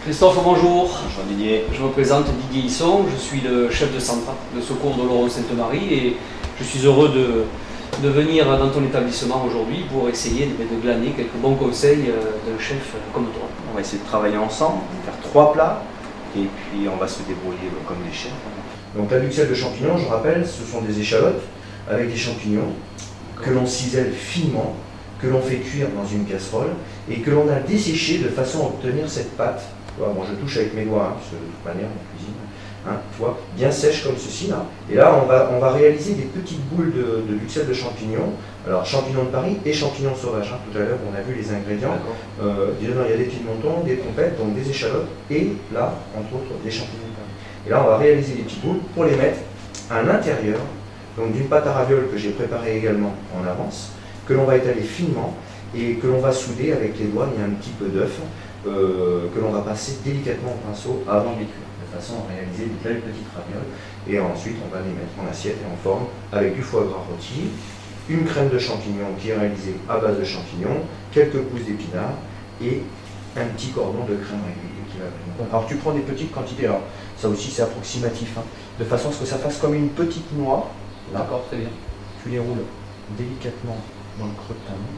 Christophe, bonjour. Bonjour Didier. Je me présente Didier Hisson, je suis le chef de centre de secours de Laurent-Sainte-Marie et je suis heureux de venir dans ton établissement aujourd'hui pour essayer de glaner quelques bons conseils d'un chef comme toi. On va essayer de travailler ensemble, faire 3 plats et puis on va se débrouiller comme des chefs. Donc la duxelle de champignons, je rappelle, ce sont des échalotes avec des champignons que l'on cisèle finement, que l'on fait cuire dans une casserole et que l'on a desséché de façon à obtenir cette pâte. Bon, je touche avec mes doigts, parce que de toute manière on cuisine, tu vois, bien sèche comme ceci là. Et là on va réaliser des petites boules de duxelle de champignons. Alors champignons de Paris et champignons sauvages. Tout à l'heure on a vu les ingrédients. Dedans il y a des pimentons, des pompettes, donc des échalotes et là entre autres des champignons de Paris. Et là on va réaliser des petites boules pour les mettre à l'intérieur donc d'une pâte à ravioles que j'ai préparée également en avance, que l'on va étaler finement et que l'on va souder avec les doigts et un petit peu d'œuf. Que l'on va passer délicatement au pinceau avant de les cuire, de façon à réaliser de belles petites ravioles. Et ensuite, on va les mettre en assiette et en forme avec du foie gras rôti, une crème de champignons qui est réalisée à base de champignons, quelques pousses d'épinards et un petit cordon de crème régulier qui va venir. Alors tu prends des petites quantités, alors ça aussi c'est approximatif, de façon à ce que ça fasse comme une petite noix. D'accord, très bien. Tu les roules délicatement dans le creux de ta main.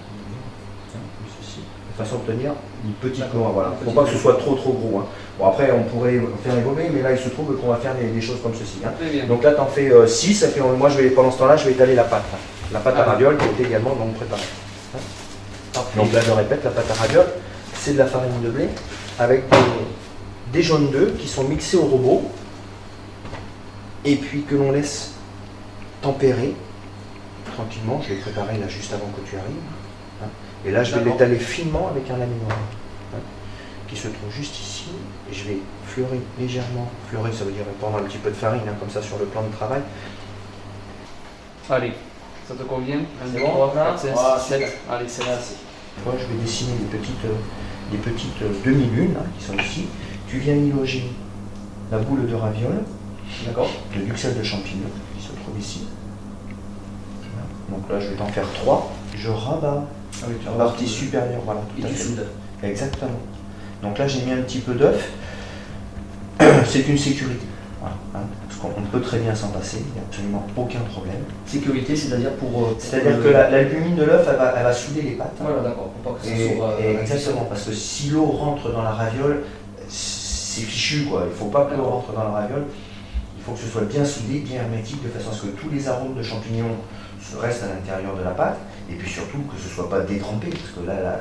Ceci. De façon à obtenir une petite noix, voilà. Il ne faut pas que ce soit trop gros. Bon après on pourrait faire évoluer, mais là il se trouve qu'on va faire des choses comme ceci. Donc là tu en fais 6, moi pendant ce temps-là je vais étaler la pâte. La pâte à ravioles qui est également donc préparée. Donc là je répète, la pâte à ravioles, c'est de la farine de blé avec des jaunes d'œufs qui sont mixés au robot et puis que l'on laisse tempérer tranquillement. Je vais préparer là juste avant que tu arrives. Et là, je vais l'étaler finement avec un laminoir qui se trouve juste ici. Et je vais fleurer légèrement. Fleurer, ça veut dire répandre un petit peu de farine, comme ça sur le plan de travail. Allez, ça te convient? 1, 2, bon, 3, 4, 5, 6, 7. Allez, c'est là. Moi, je vais dessiner des petites demi-lunes qui sont ici. Tu viens y loger la boule de ravioles, de duxelle de champignons qui se trouve ici. Donc là, je vais t'en faire 3. Je rabats la partie supérieure, voilà, tout à fait. Exactement. Donc là, j'ai mis un petit peu d'œuf. C'est une sécurité. Voilà, parce qu'on peut très bien s'en passer, il n'y a absolument aucun problème. Sécurité, c'est-à-dire pour... C'est-à-dire que l'albumine de l'œuf, elle va souder les pâtes. Voilà, d'accord, pour pas que ça soit... Exactement, parce que si l'eau rentre dans la raviole, c'est fichu, quoi. Il ne faut pas que l'eau rentre dans la raviole. Il faut que ce soit bien soudé, bien hermétique, de façon à ce que tous les arômes de champignons restent à l'intérieur de la pâte, et puis surtout que ce ne soit pas détrempé, parce que là,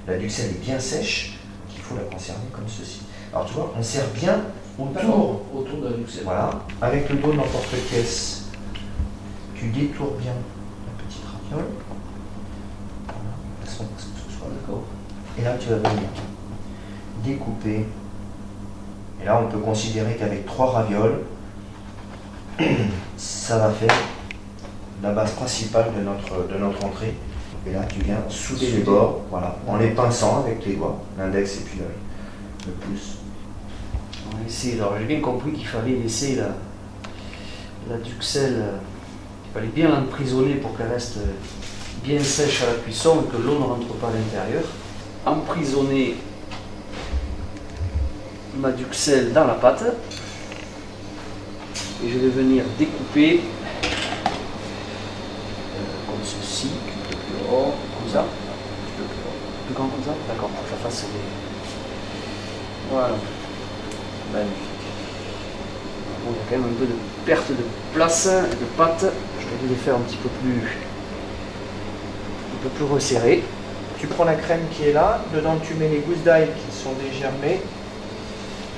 la duxelle est bien sèche, qu'il faut la conserver comme ceci. Alors tu vois, on sert bien autour de la duxelle. Voilà, avec le dos de n'importe quelle pièce, tu détournes bien la petite raviole, voilà, de façon à ce que ce soit d'accord. Et là, tu vas venir découper, et là, on peut considérer qu'avec 3 ravioles, ça va faire la base principale de notre entrée. Et là, tu viens souder les bords, voilà, en les pinçant avec les doigts, l'index et puis le pouce. Alors j'ai bien compris qu'il fallait laisser la duxelle, il fallait bien l'emprisonner pour qu'elle reste bien sèche à la cuisson et que l'eau ne rentre pas à l'intérieur. Emprisonner ma duxelle dans la pâte et je vais venir découper comme ceci, un peu plus haut, comme ça, un peu plus grand comme ça, d'accord, pour que ça fasse des... Voilà, magnifique. Bon, il y a quand même un peu de perte de place et de pâte, je vais les faire un petit peu plus resserrés. Tu prends la crème qui est là, dedans tu mets les gousses d'ail qui sont dégermées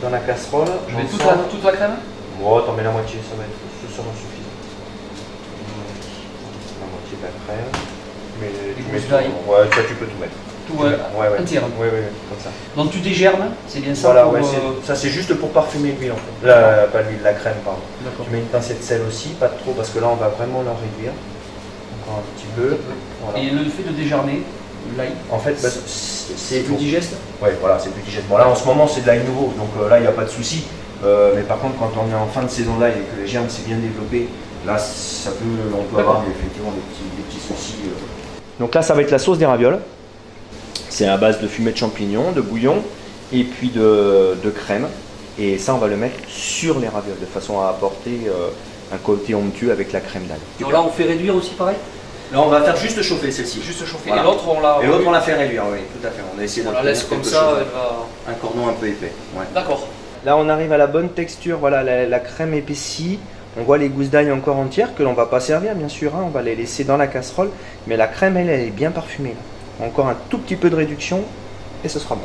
dans la casserole. Je mets toute la crème? Bon, t'en mets la moitié, ça sera suffisant. La moitié de la crème. Mais les gousses d'ail? Ouais, ça tu peux tout mettre. Tout entière? Ouais, comme ça. Donc tu dégermes, c'est bien ça? Voilà, ouais, ça c'est juste pour parfumer l'huile en fait. Pas l'huile, la crème, pardon. Tu mets une pincée de sel aussi, pas trop, parce que là on va vraiment la réduire. Encore un petit peu. Voilà. Et le fait de dégermer l'ail, en fait, c'est plus digeste? Ouais, voilà, c'est plus digeste. Bon, là en ce moment c'est de l'ail nouveau, donc là il n'y a pas de souci. Mais par contre, quand on est en fin de saison d'ail et que les germes s'est bien développé, là on peut avoir effectivement des petits soucis. Donc là, ça va être la sauce des ravioles. C'est à base de fumée de champignons, de bouillon et puis de crème. Et ça, on va le mettre sur les ravioles de façon à apporter un côté onctueux avec la crème d'ail. Donc là, on fait réduire aussi pareil? Là, on va faire juste chauffer celle-ci. Juste chauffer. Voilà. Et l'autre, on la... Et l'autre, on la fait réduire, oui, tout à fait. On a essayé On la laisse comme ça, elle va... Un cordon un peu épais. Ouais. D'accord. Là, on arrive à la bonne texture, voilà, la crème épaissie. On voit les gousses d'ail encore entières que l'on va pas servir, bien sûr. Hein, on va les laisser dans la casserole. Mais la crème, elle est bien parfumée. Là. Encore un tout petit peu de réduction et ce sera bon.